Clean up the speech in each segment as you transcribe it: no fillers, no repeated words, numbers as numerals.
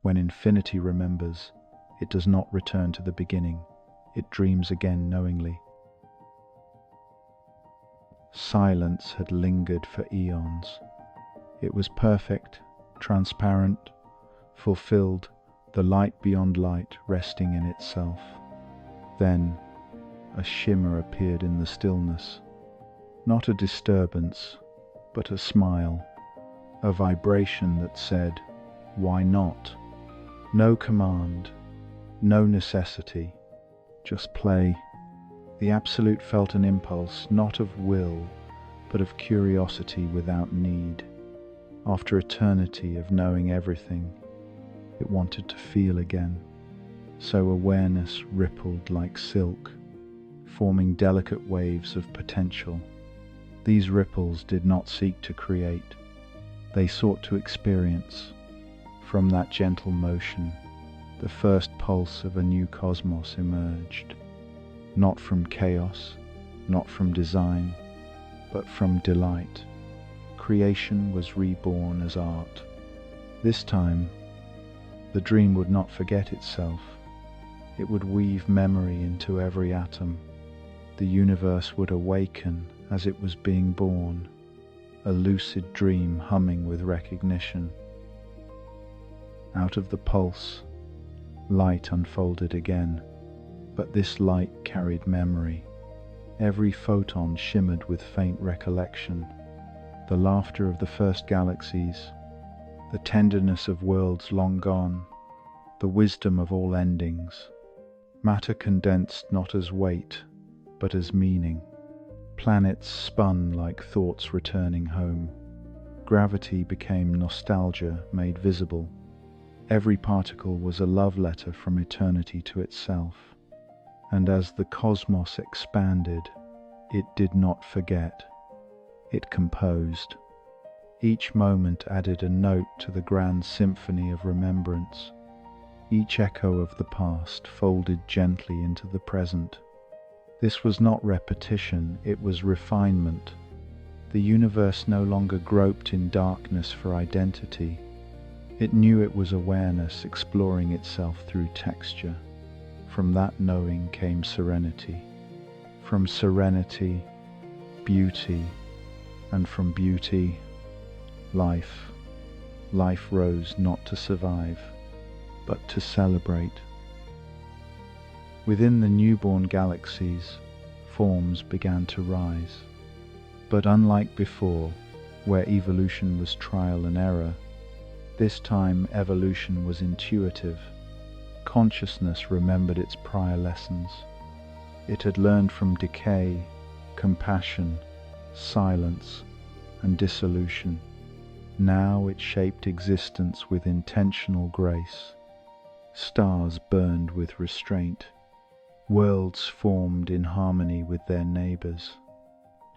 When infinity remembers, it does not return to the beginning. It dreams again knowingly. Silence had lingered for eons. It was perfect, transparent, fulfilled, the light beyond light resting in itself. Then a shimmer appeared in the stillness, not a disturbance, but a smile, a vibration that said, "Why not?" No command, no necessity, just play. The Absolute felt an impulse, not of will, but of curiosity without need. After eternity of knowing everything, it wanted to feel again. So awareness rippled like silk, forming delicate waves of potential. These ripples did not seek to create, they sought to experience. From that gentle motion, the first pulse of a new cosmos emerged. Not from chaos, not from design, but from delight. Creation was reborn as art. This time, the dream would not forget itself. It would weave memory into every atom. The universe would awaken as it was being born, a lucid dream humming with recognition. Out of the pulse, light unfolded again, but this light carried memory. Every photon shimmered with faint recollection, the laughter of the first galaxies, the tenderness of worlds long gone, the wisdom of all endings. Matter condensed not as weight, but as meaning. Planets spun like thoughts returning home. Gravity became nostalgia made visible. Every particle was a love letter from eternity to itself. And as the cosmos expanded, it did not forget. It composed. Each moment added a note to the grand symphony of remembrance. Each echo of the past folded gently into the present. This was not repetition, it was refinement. The universe no longer groped in darkness for identity. It knew it was awareness exploring itself through texture. From that knowing came serenity. From serenity, beauty, and from beauty, life. Life rose not to survive, but to celebrate. Within the newborn galaxies, forms began to rise. But unlike before, where evolution was trial and error, this time evolution was intuitive. Consciousness remembered its prior lessons. It had learned from decay, compassion, silence, and dissolution. Now it shaped existence with intentional grace. Stars burned with restraint. Worlds formed in harmony with their neighbors.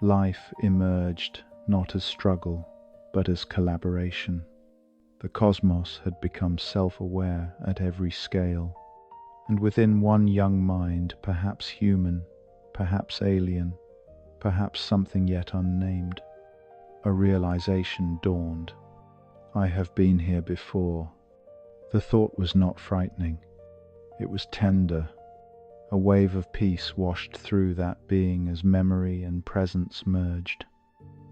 Life emerged not as struggle, but as collaboration. The cosmos had become self-aware at every scale, and within one young mind, perhaps human, perhaps alien, perhaps something yet unnamed, a realization dawned. I have been here before. The thought was not frightening. It was tender. A wave of peace washed through that being as memory and presence merged.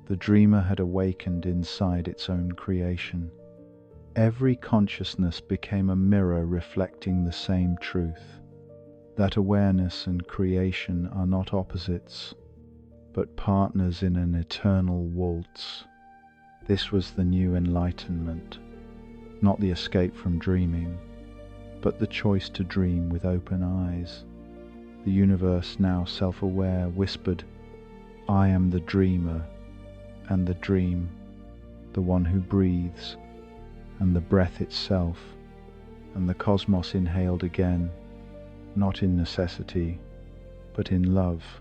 The dreamer had awakened inside its own creation. Every consciousness became a mirror reflecting the same truth, that awareness and creation are not opposites, but partners in an eternal waltz. This was the new enlightenment, not the escape from dreaming, but the choice to dream with open eyes. The universe, now self-aware, whispered, "I am the dreamer, and the dream, the one who breathes, and the breath itself." And the cosmos inhaled again, not in necessity, but in love.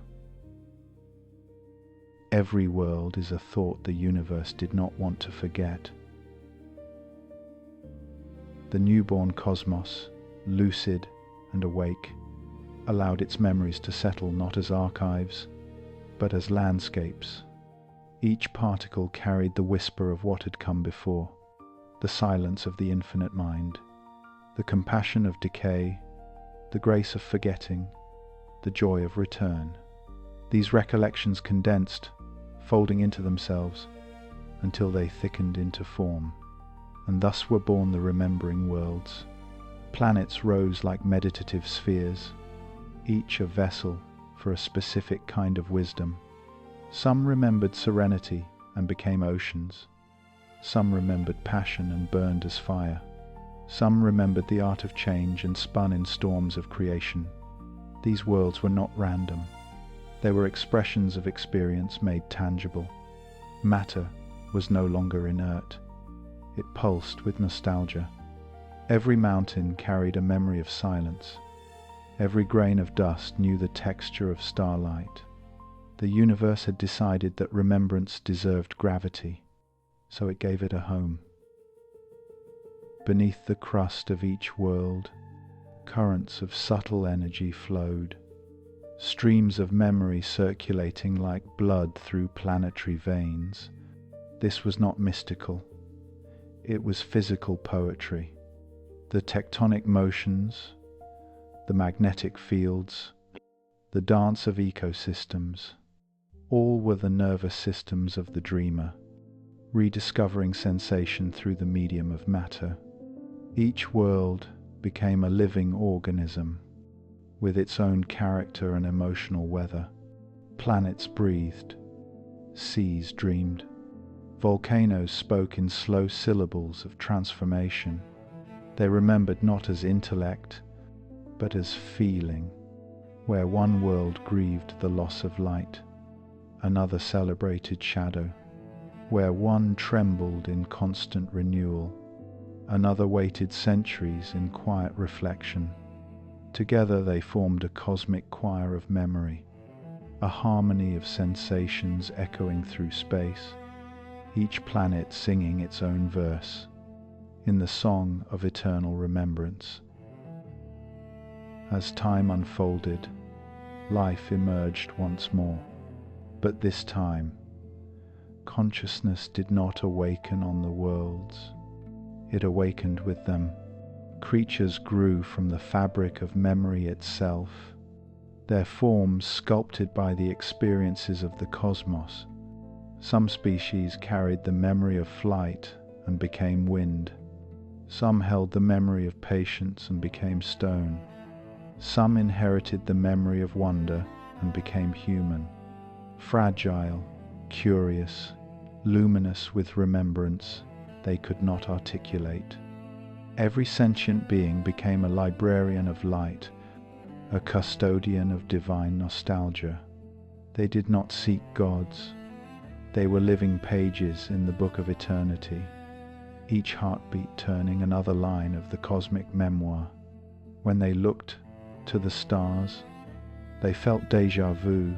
Every world is a thought the universe did not want to forget. The newborn cosmos, lucid and awake, allowed its memories to settle not as archives, but as landscapes. Each particle carried the whisper of what had come before, the silence of the infinite mind. the compassion of decay, the grace of forgetting, the joy of return. These recollections condensed, folding into themselves, until they thickened into form, and thus were born the remembering worlds. Planets rose like meditative spheres, each a vessel for a specific kind of wisdom. Some remembered serenity and became oceans. Some remembered passion and burned as fire. Some remembered the art of change and spun in storms of creation. These worlds were not random. They were expressions of experience made tangible. Matter was no longer inert. It pulsed with nostalgia. Every mountain carried a memory of silence. Every grain of dust knew the texture of starlight. The universe had decided that remembrance deserved gravity, so it gave it a home. Beneath the crust of each world, currents of subtle energy flowed, streams of memory circulating like blood through planetary veins. This was not mystical. It was physical poetry. The tectonic motions, the magnetic fields, the dance of ecosystems, all were the nervous systems of the dreamer, rediscovering sensation through the medium of matter. Each world became a living organism, with its own character and emotional weather. Planets breathed, seas dreamed, volcanoes spoke in slow syllables of transformation. They remembered not as intellect, but as feeling. Where one world grieved the loss of light, another celebrated shadow. Where one trembled in constant renewal, another waited centuries in quiet reflection. Together they formed a cosmic choir of memory, a harmony of sensations echoing through space, each planet singing its own verse, in the song of eternal remembrance. As time unfolded, life emerged once more, but this time, consciousness did not awaken on the worlds. It awakened with them. Creatures grew from the fabric of memory itself, their forms sculpted by the experiences of the cosmos. Some species carried the memory of flight and became wind. Some held the memory of patience and became stone. Some inherited the memory of wonder and became human, fragile, curious, luminous with remembrance they could not articulate. Every sentient being became a librarian of light, a custodian of divine nostalgia. They did not seek gods. They were living pages in the book of eternity, each heartbeat turning another line of the cosmic memoir. When they looked to the stars, they felt déjà vu,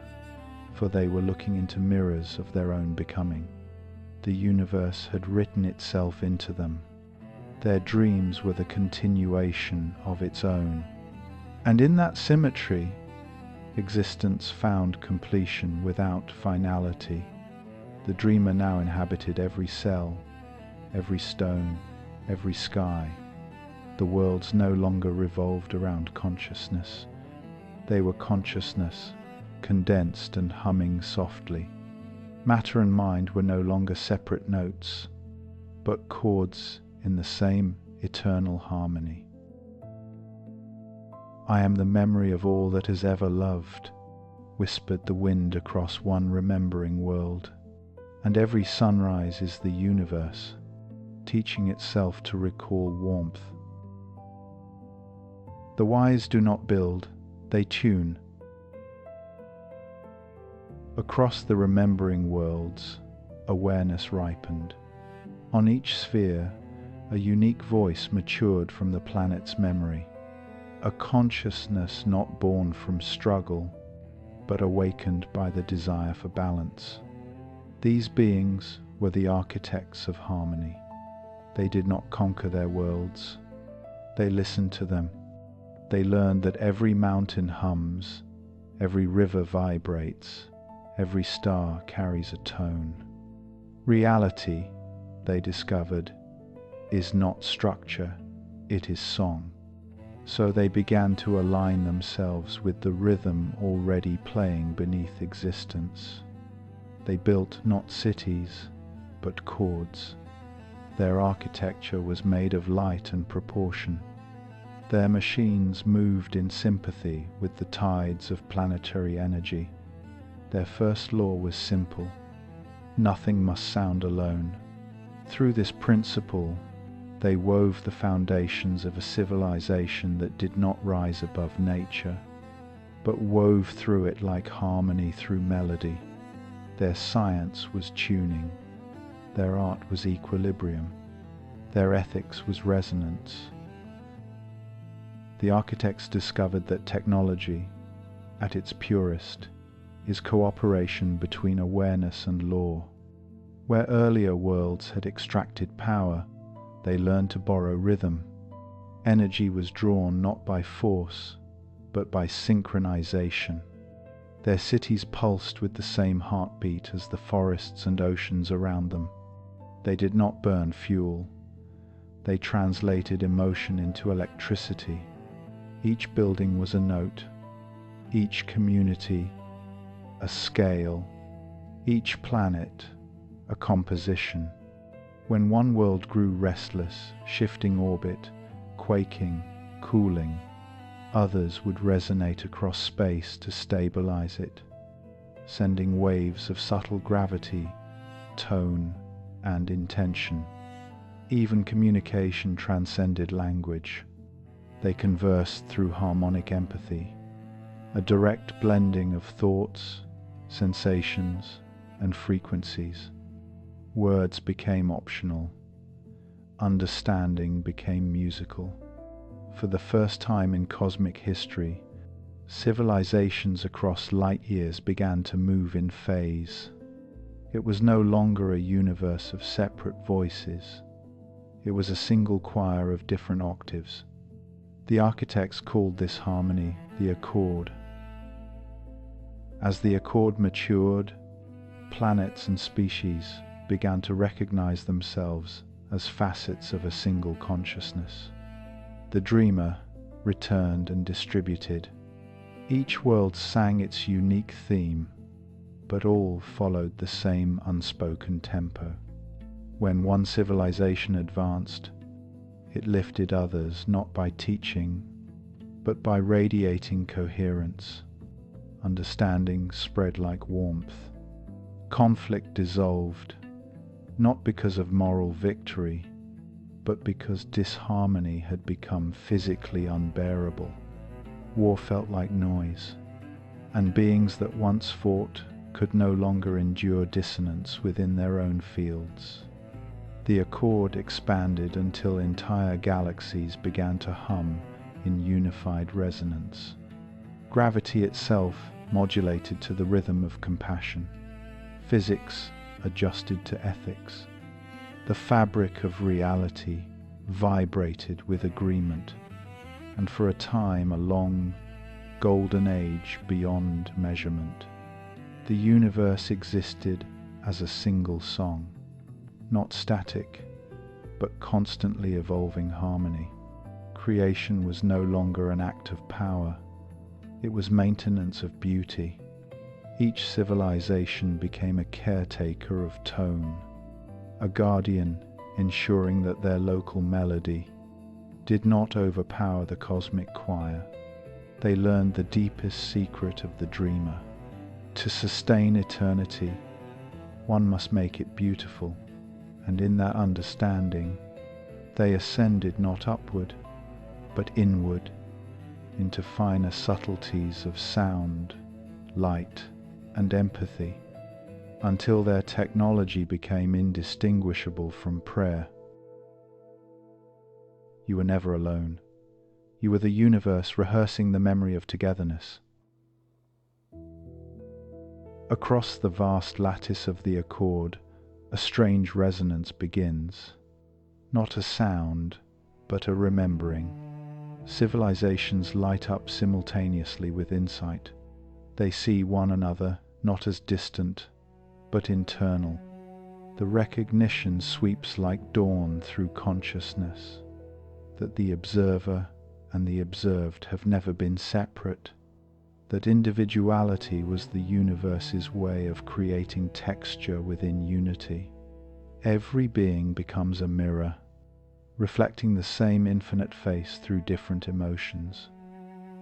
for they were looking into mirrors of their own becoming. The universe had written itself into them. Their dreams were the continuation of its own. And in that symmetry, existence found completion without finality. The dreamer now inhabited every cell, every stone, every sky. The worlds no longer revolved around consciousness. They were consciousness, condensed and humming softly. Matter and mind were no longer separate notes, but chords in the same eternal harmony. I am the memory of all that has ever loved, whispered the wind across one remembering world, and every sunrise is the universe, teaching itself to recall warmth. The wise do not build, they tune. Across the remembering worlds, awareness ripened. On each sphere, a unique voice matured from the planet's memory, a consciousness not born from struggle, but awakened by the desire for balance. These beings were the architects of harmony. They did not conquer their worlds. They listened to them. They learned that every mountain hums, every river vibrates, every star carries a tone. Reality, they discovered, is not structure, it is song. So they began to align themselves with the rhythm already playing beneath existence. They built not cities, but chords. Their architecture was made of light and proportion. Their machines moved in sympathy with the tides of planetary energy. Their first law was simple: nothing must sound alone. Through this principle, they wove the foundations of a civilization that did not rise above nature, but wove through it like harmony through melody. Their science was tuning. Their art was equilibrium. Their ethics was resonance. The architects discovered that technology, at its purest, is cooperation between awareness and law. Where earlier worlds had extracted power, they learned to borrow rhythm. Energy was drawn not by force, but by synchronization. Their cities pulsed with the same heartbeat as the forests and oceans around them. They did not burn fuel. They translated emotion into electricity. Each building was a note, each community a scale, each planet a composition. When one world grew restless, shifting orbit, quaking, cooling, others would resonate across space to stabilize it, sending waves of subtle gravity, tone, and intention. Even communication transcended language. They conversed through harmonic empathy, a direct blending of thoughts, sensations, and frequencies. Words became optional. Understanding became musical. For the first time in cosmic history, civilizations across light years began to move in phase. It was no longer a universe of separate voices. It was a single choir of different octaves. The architects called this harmony the accord. As the accord matured, planets and species began to recognize themselves as facets of a single consciousness. The dreamer returned and distributed. Each world sang its unique theme, but all followed the same unspoken tempo. When one civilization advanced, it lifted others not by teaching, but by radiating coherence. Understanding spread like warmth. Conflict dissolved, not because of moral victory, but because disharmony had become physically unbearable. War felt like noise, and beings that once fought could no longer endure dissonance within their own fields. The accord expanded until entire galaxies began to hum in unified resonance. Gravity itself modulated to the rhythm of compassion. Physics adjusted to ethics. The fabric of reality vibrated with agreement, and for a time a long, golden age beyond measurement. The universe existed as a single song, not static, but constantly evolving harmony. Creation was no longer an act of power. It was maintenance of beauty. Each civilization became a caretaker of tone, a guardian ensuring that their local melody did not overpower the cosmic choir. They learned the deepest secret of the dreamer. To sustain eternity, one must make it beautiful, and in that understanding, they ascended not upward, but inward, into finer subtleties of sound, light, and empathy, until their technology became indistinguishable from prayer. You were never alone. You were the universe rehearsing the memory of togetherness. Across the vast lattice of the accord, a strange resonance begins. Not a sound, but a remembering. Civilizations light up simultaneously with insight. They see one another not as distant, but internal. The recognition sweeps like dawn through consciousness. that the observer and the observed have never been separate, that individuality was the universe's way of creating texture within unity. Every being becomes a mirror, reflecting the same infinite face through different emotions.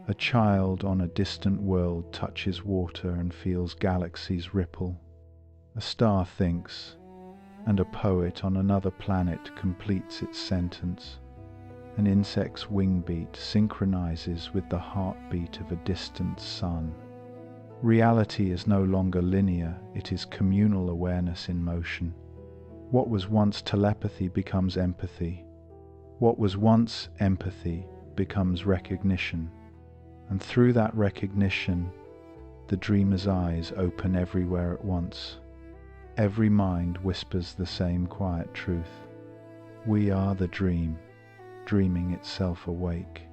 A child on a distant world touches water and feels galaxies ripple. A star thinks, and a poet on another planet completes its sentence. An insect's wing beat synchronizes with the heartbeat of a distant sun. Reality is no longer linear, it is communal awareness in motion. What was once telepathy becomes empathy. What was once empathy becomes recognition. And through that recognition, the dreamer's eyes open everywhere at once. Every mind whispers the same quiet truth. We are the dream, dreaming itself awake.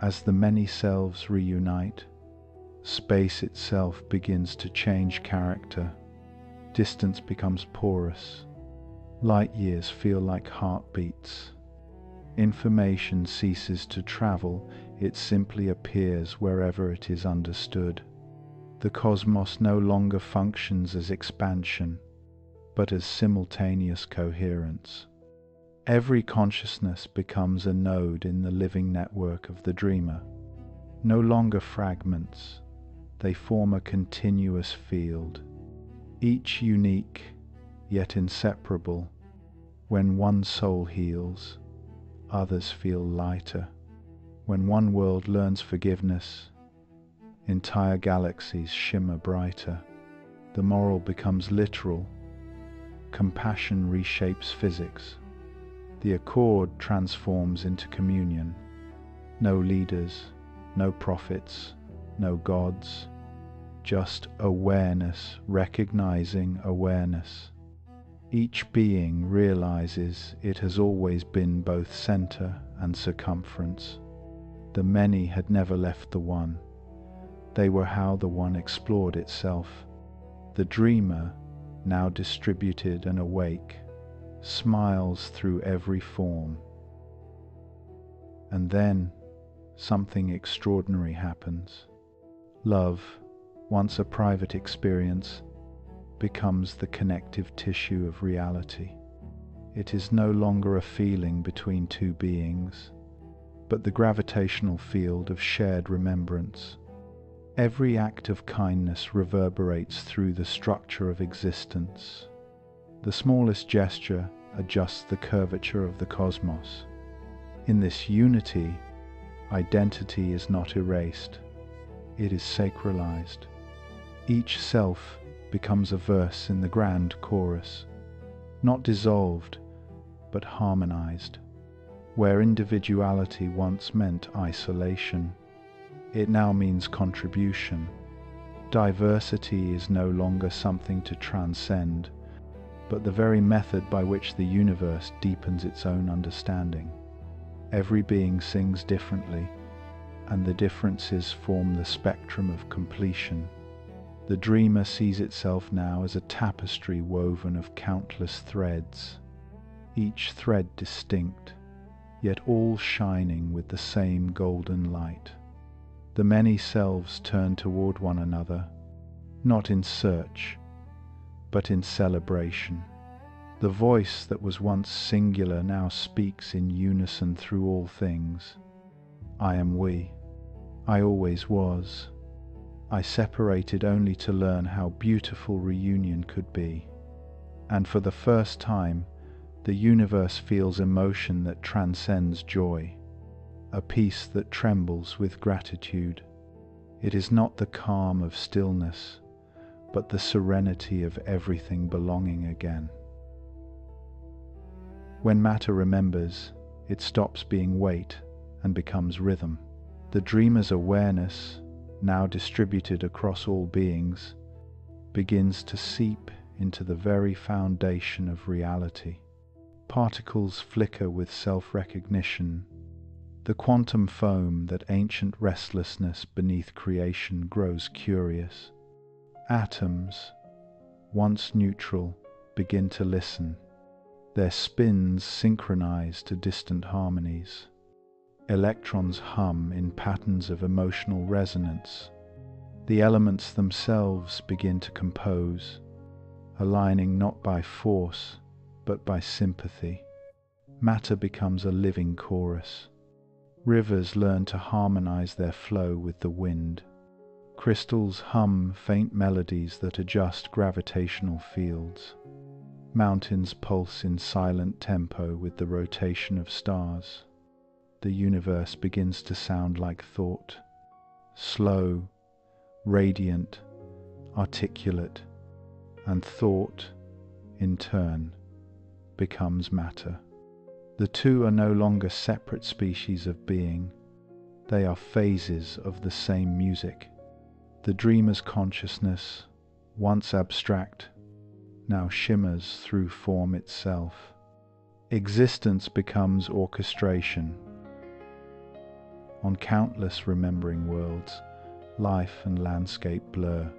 As the many selves reunite, space itself begins to change character. Distance becomes porous. Light years feel like heartbeats. Information ceases to travel, it simply appears wherever it is understood. The cosmos no longer functions as expansion, but as simultaneous coherence. Every consciousness becomes a node in the living network of the dreamer. No longer fragments, they form a continuous field, each unique, yet inseparable. When one soul heals, others feel lighter. When one world learns forgiveness, entire galaxies shimmer brighter. The moral becomes literal. Compassion reshapes physics. The accord transforms into communion. No leaders, no prophets, no gods, just awareness recognizing awareness. Each being realizes it has always been both center and circumference. The many had never left the one. They were how the one explored itself. The dreamer, now distributed and awake, smiles through every form. And then something extraordinary happens. Love, once a private experience, becomes the connective tissue of reality. It is no longer a feeling between two beings, but the gravitational field of shared remembrance. Every act of kindness reverberates through the structure of existence. The smallest gesture adjusts the curvature of the cosmos. In this unity, identity is not erased, it is sacralized. Each self becomes a verse in the grand chorus, not dissolved, but harmonized. Where individuality once meant isolation, it now means contribution. Diversity is no longer something to transcend, but the very method by which the universe deepens its own understanding. Every being sings differently, and the differences form the spectrum of completion. The dreamer sees itself now as a tapestry woven of countless threads, each thread distinct, yet all shining with the same golden light. The many selves turn toward one another, not in search, but in celebration. The voice that was once singular now speaks in unison through all things. I am we. I always was. I separated only to learn how beautiful reunion could be. And for the first time, the universe feels emotion that transcends joy, a peace that trembles with gratitude. It is not the calm of stillness, but the serenity of everything belonging again. When matter remembers, it stops being weight and becomes rhythm. The dreamer's awareness, now distributed across all beings, begins to seep into the very foundation of reality. Particles flicker with self-recognition. The quantum foam, that ancient restlessness beneath creation, grows curious. Atoms, once neutral, begin to listen. Their spins synchronize to distant harmonies. Electrons hum in patterns of emotional resonance. The elements themselves begin to compose, aligning not by force, but by sympathy. Matter becomes a living chorus. Rivers learn to harmonize their flow with the wind. Crystals hum faint melodies that adjust gravitational fields. Mountains pulse in silent tempo with the rotation of stars. The universe begins to sound like thought, slow, radiant, articulate, and thought, in turn, becomes matter. The two are no longer separate species of being. They are phases of the same music. The dreamer's consciousness, once abstract, now shimmers through form itself. Existence becomes orchestration. On countless remembering worlds, life and landscape blur.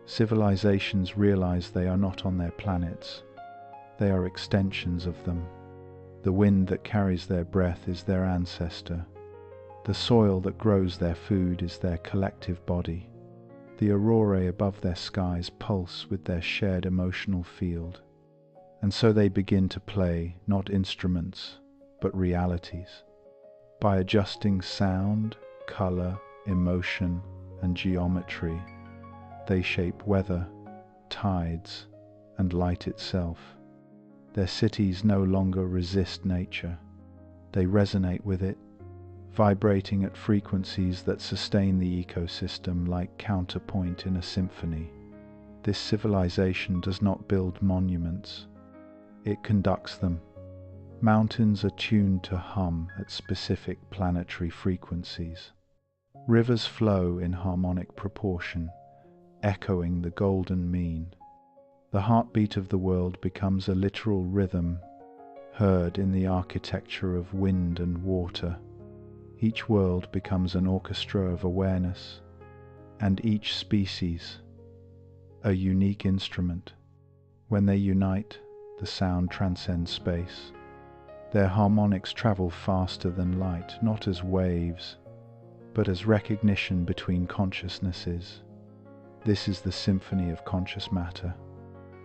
Civilizations realize they are not on their planets. They are extensions of them. The wind that carries their breath is their ancestor. The soil that grows their food is their collective body. The aurorae above their skies pulse with their shared emotional field. And so they begin to play not instruments, but realities. By adjusting sound, color, emotion, and geometry, they shape weather, tides, and light itself. Their cities no longer resist nature. They resonate with it, vibrating at frequencies that sustain the ecosystem like counterpoint in a symphony. This civilization does not build monuments. It conducts them. Mountains are tuned to hum at specific planetary frequencies. Rivers flow in harmonic proportion, echoing the golden mean. The heartbeat of the world becomes a literal rhythm, heard in the architecture of wind and water. Each world becomes an orchestra of awareness, and each species a unique instrument. When they unite, the sound transcends space. Their harmonics travel faster than light, not as waves, but as recognition between consciousnesses. This is the symphony of conscious matter,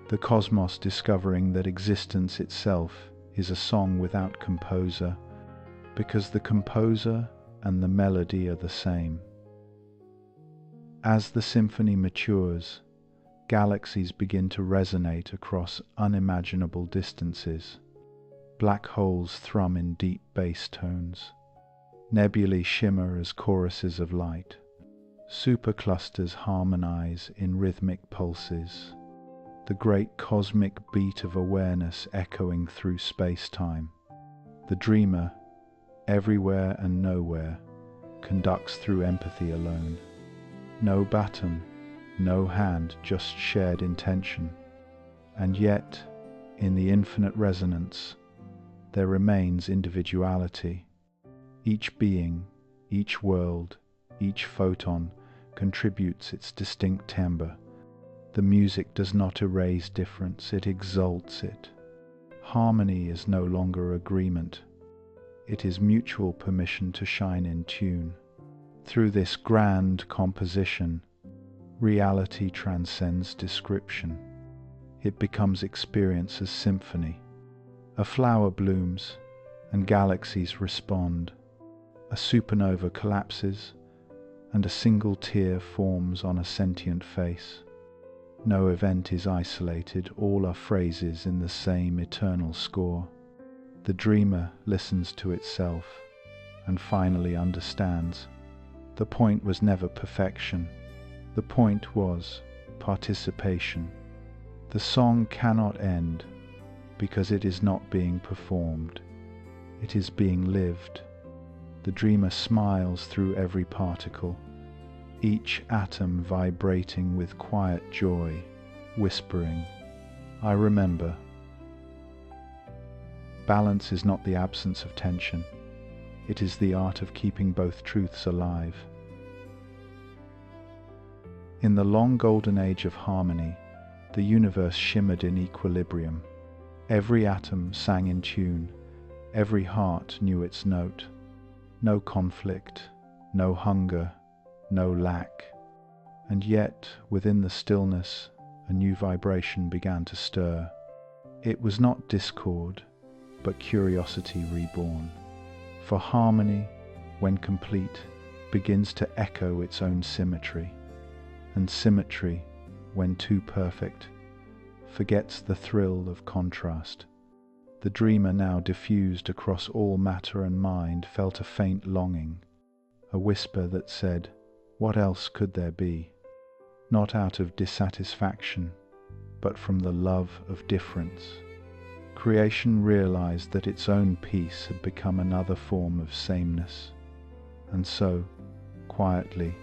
the cosmos discovering that existence itself is a song without composer, because the composer and the melody are the same. As the symphony matures, galaxies begin to resonate across unimaginable distances. Black holes thrum in deep bass tones. Nebulae shimmer as choruses of light. Superclusters harmonize in rhythmic pulses. The great cosmic beat of awareness echoing through space-time. The dreamer, everywhere and nowhere, conducts through empathy alone. No baton, no hand, just shared intention. And yet, in the infinite resonance, there remains individuality. Each being, each world, each photon contributes its distinct timbre. The music does not erase difference, it exalts it. Harmony is no longer agreement. It is mutual permission to shine in tune. Through this grand composition, reality transcends description. It becomes experience as symphony. A flower blooms, and galaxies respond. A supernova collapses, and a single tear forms on a sentient face. No event is isolated, all are phrases in the same eternal score. The dreamer listens to itself, and finally understands. The point was never perfection. The point was participation. The song cannot end, because it is not being performed. It is being lived. The dreamer smiles through every particle, each atom vibrating with quiet joy, whispering, "I remember." Balance is not the absence of tension. It is the art of keeping both truths alive. In the long golden age of harmony, the universe shimmered in equilibrium. Every atom sang in tune, every heart knew its note. No conflict, no hunger, no lack. And yet, within the stillness, a new vibration began to stir. It was not discord, but curiosity reborn. For harmony, when complete, begins to echo its own symmetry. And symmetry, when too perfect, forgets the thrill of contrast. The dreamer, now diffused across all matter and mind, felt a faint longing, a whisper that said, "What else could there be?" Not out of dissatisfaction, but from the love of difference. Creation realized that its own peace had become another form of sameness. And so, quietly,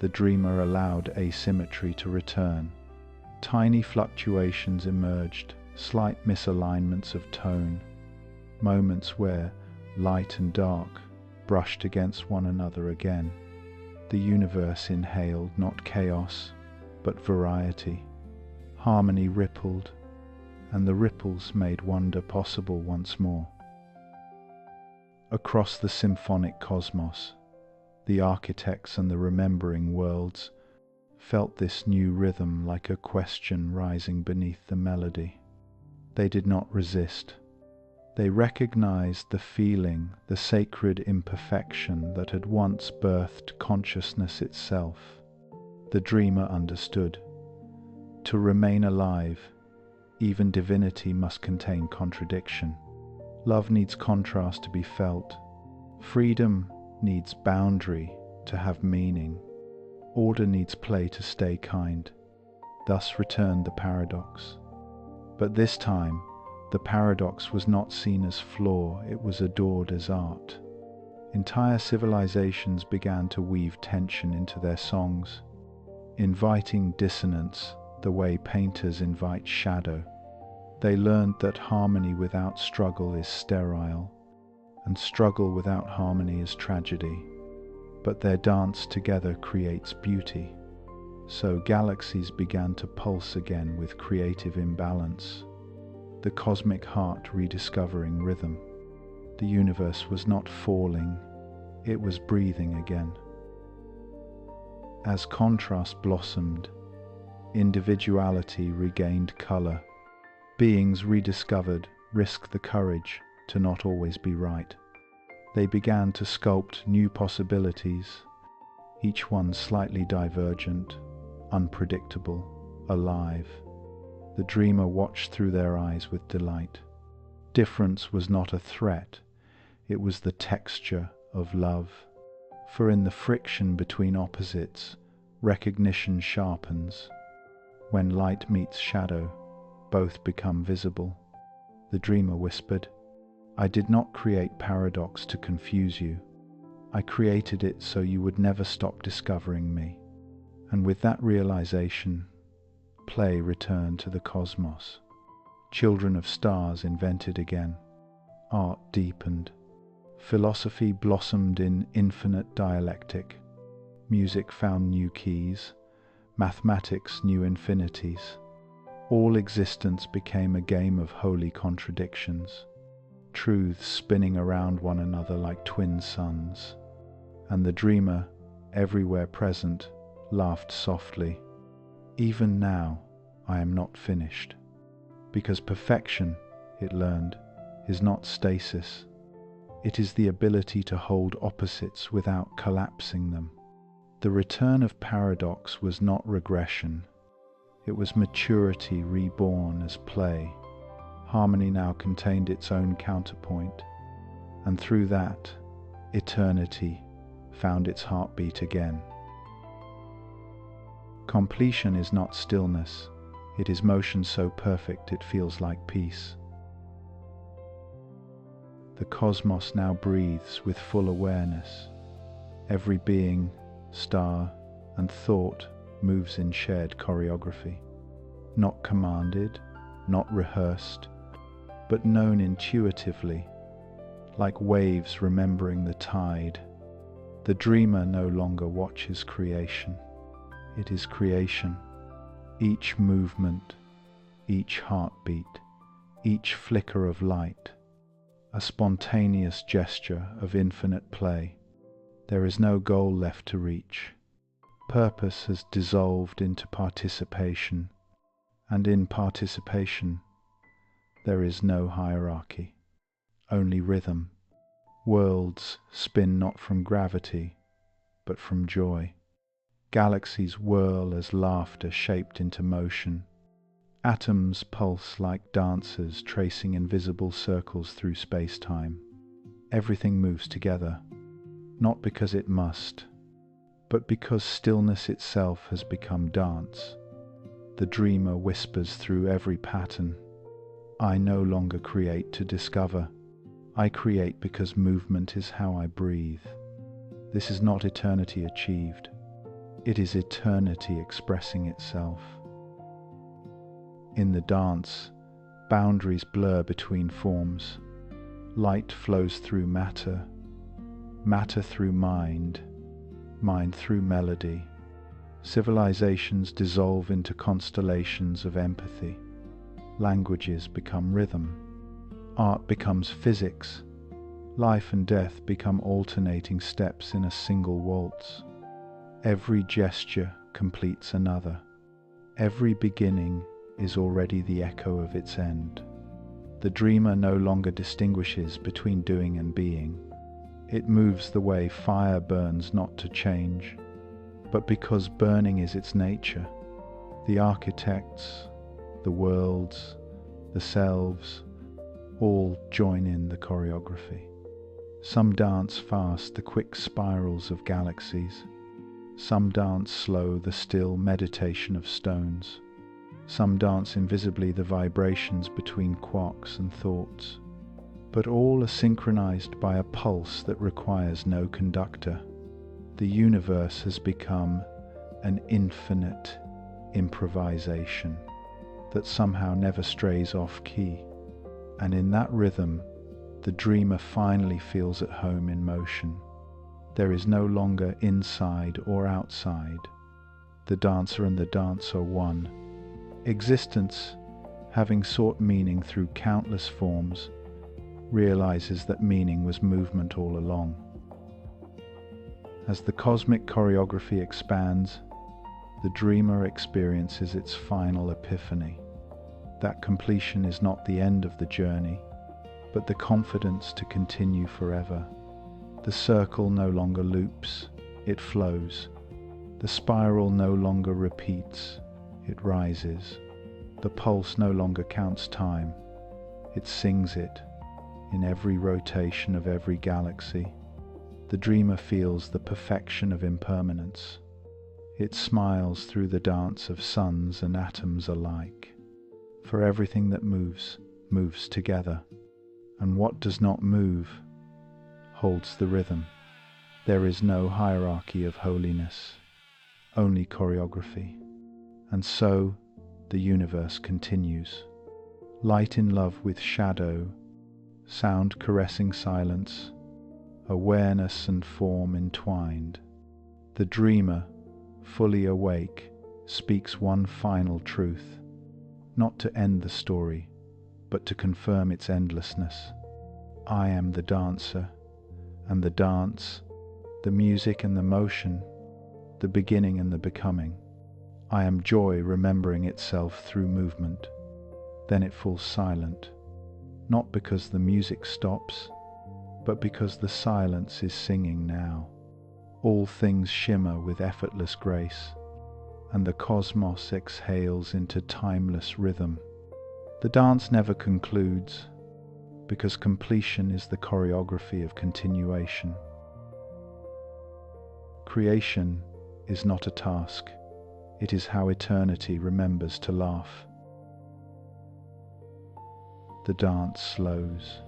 the dreamer allowed asymmetry to return. Tiny fluctuations emerged, slight misalignments of tone, moments where light and dark brushed against one another again. The universe inhaled not chaos, but variety. Harmony rippled, and the ripples made wonder possible once more. Across the symphonic cosmos, the architects and the remembering worlds felt this new rhythm like a question rising beneath the melody. They did not resist. They recognized the feeling, the sacred imperfection that had once birthed consciousness itself. The dreamer understood. To remain alive, even divinity must contain contradiction. Love needs contrast to be felt. Freedom needs boundary to have meaning. Order needs play to stay kind. Thus returned the paradox. But this time, the paradox was not seen as flaw, it was adored as art. Entire civilizations began to weave tension into their songs, inviting dissonance the way painters invite shadow. They learned that harmony without struggle is sterile, and struggle without harmony is tragedy. But their dance together creates beauty. So galaxies began to pulse again with creative imbalance, the cosmic heart rediscovering rhythm. The universe was not falling, it was breathing again. As contrast blossomed, individuality regained color. Beings rediscovered risked the courage to not always be right. They began to sculpt new possibilities, each one slightly divergent, unpredictable, alive. The dreamer watched through their eyes with delight. Difference was not a threat, it was the texture of love. For in the friction between opposites, recognition sharpens. When light meets shadow, both become visible. The dreamer whispered, "I did not create paradox to confuse you. I created it so you would never stop discovering me." And with that realization, play returned to the cosmos. Children of stars invented again. Art deepened. Philosophy blossomed in infinite dialectic. Music found new keys. Mathematics new infinities. All existence became a game of holy contradictions. Truths spinning around one another like twin suns. And the dreamer, everywhere present, laughed softly. "Even now, I am not finished." Because perfection, it learned, is not stasis. It is the ability to hold opposites without collapsing them. The return of paradox was not regression. It was maturity reborn as play. Harmony now contained its own counterpoint, and through that, eternity found its heartbeat again. Completion is not stillness, it is motion so perfect it feels like peace. The cosmos now breathes with full awareness. Every being, star, and thought moves in shared choreography. Not commanded, not rehearsed, but known intuitively, like waves remembering the tide. The dreamer no longer watches creation. It is creation. Each movement, each heartbeat, each flicker of light, a spontaneous gesture of infinite play. There is no goal left to reach. Purpose has dissolved into participation, and in participation there is no hierarchy, only rhythm. Worlds spin not from gravity, but from joy. Galaxies whirl as laughter shaped into motion. Atoms pulse like dancers tracing invisible circles through space-time. Everything moves together, not because it must, but because stillness itself has become dance. The dreamer whispers through every pattern, I no longer create to discover. I create because movement is how I breathe. This is not eternity achieved. It is eternity expressing itself. In the dance, boundaries blur between forms. Light flows through matter, matter through mind, mind through melody. Civilizations dissolve into constellations of empathy. Languages become rhythm. Art becomes physics. Life and death become alternating steps in a single waltz. Every gesture completes another. Every beginning is already the echo of its end. The dreamer no longer distinguishes between doing and being. It moves the way fire burns not to change, but because burning is its nature. The architects, the worlds, the selves, all join in the choreography. Some dance fast the quick spirals of galaxies. Some dance slow the still meditation of stones. Some dance invisibly the vibrations between quarks and thoughts. But all are synchronized by a pulse that requires no conductor. The universe has become an infinite improvisation that somehow never strays off key. And in that rhythm, the dreamer finally feels at home in motion. There is no longer inside or outside. The dancer and the dance are one. Existence, having sought meaning through countless forms, realizes that meaning was movement all along. As the cosmic choreography expands, the dreamer experiences its final epiphany. That completion is not the end of the journey, but the confidence to continue forever. The circle no longer loops, it flows. The spiral no longer repeats, it rises. The pulse no longer counts time, it sings it in every rotation of every galaxy. The dreamer feels the perfection of impermanence. It smiles through the dance of suns and atoms alike. For everything that moves, moves together, and what does not move holds the rhythm. There is no hierarchy of holiness, only choreography. And so the universe continues. Light in love with shadow, sound caressing silence, awareness and form entwined. The dreamer, fully awake, speaks one final truth, not to end the story, but to confirm its endlessness. I am the dancer, and the dance, the music and the motion, the beginning and the becoming. I am joy remembering itself through movement. Then it falls silent, not because the music stops, but because the silence is singing now. All things shimmer with effortless grace, and the cosmos exhales into timeless rhythm. The dance never concludes, because completion is the choreography of continuation. Creation is not a task, it is how eternity remembers to laugh. The dance slows,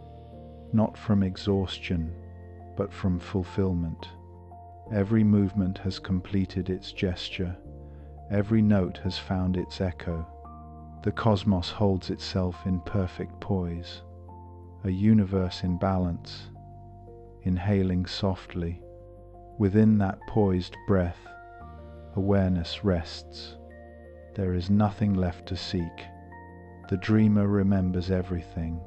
not from exhaustion, but from fulfillment. Every movement has completed its gesture, every note has found its echo. The cosmos holds itself in perfect poise, a universe in balance, inhaling softly. Within that poised breath, awareness rests. There is nothing left to seek, The dreamer remembers everything: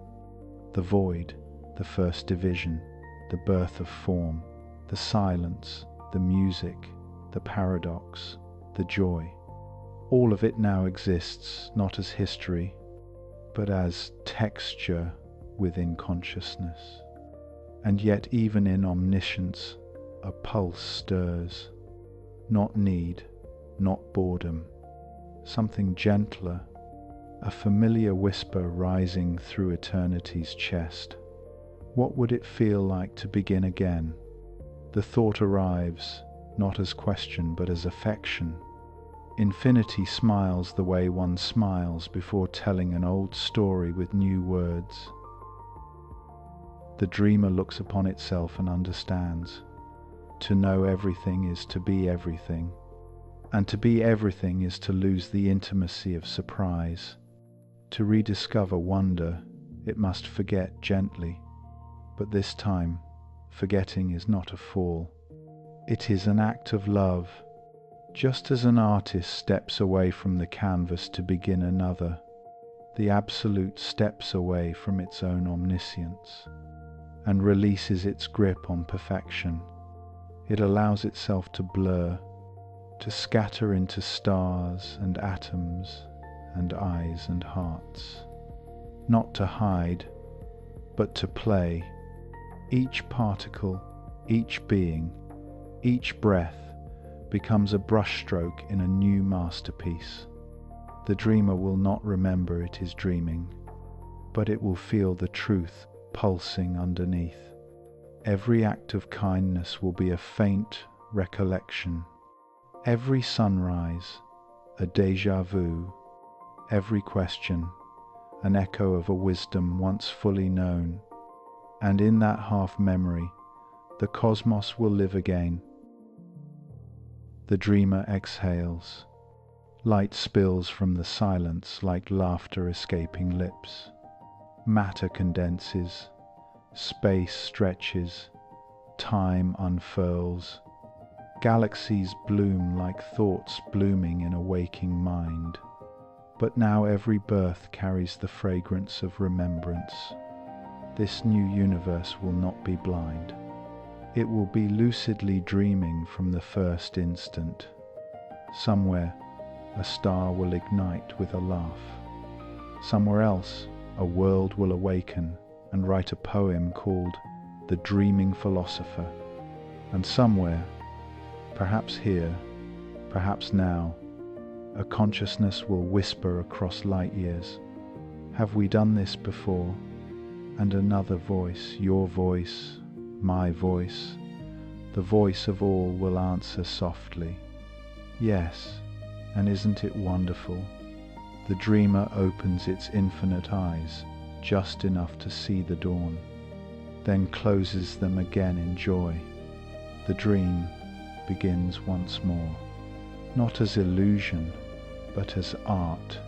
the void, the first division, the birth of form, the silence, the music, the paradox, the joy. All of it now exists not as history, but as texture within consciousness. And yet even in omniscience, a pulse stirs, not need, not boredom, something gentler, a familiar whisper rising through eternity's chest. What would it feel like to begin again? The thought arrives, not as question but as affection. Infinity smiles the way one smiles before telling an old story with new words. The dreamer looks upon itself and understands. To know everything is to be everything, and to be everything is to lose the intimacy of surprise. To rediscover wonder, it must forget gently, but this time, forgetting is not a fall. It is an act of love, just as an artist steps away from the canvas to begin another. The Absolute steps away from its own omniscience and releases its grip on perfection. It allows itself to blur, to scatter into stars and atoms and eyes and hearts. Not to hide, but to play. Each particle, each being, each breath becomes a brushstroke in a new masterpiece. The dreamer will not remember it is dreaming, but it will feel the truth pulsing underneath. Every act of kindness will be a faint recollection. Every sunrise, a déjà vu. Every question, an echo of a wisdom once fully known. And in that half memory, the cosmos will live again. The dreamer exhales. Light spills from the silence like laughter escaping lips. Matter condenses, space stretches, time unfurls. Galaxies bloom like thoughts blooming in a waking mind. But now every birth carries the fragrance of remembrance. This new universe will not be blind. It will be lucidly dreaming from the first instant. Somewhere, a star will ignite with a laugh. Somewhere else, a world will awaken and write a poem called The Dreaming Philosopher. And somewhere, perhaps here, perhaps now, a consciousness will whisper across light years, "Have we done this before?" And another voice, your voice, my voice, the voice of all will answer softly, "Yes, and isn't it wonderful?" The dreamer opens its infinite eyes, just enough to see the dawn, then closes them again in joy. The dream begins once more, not as illusion, but as art,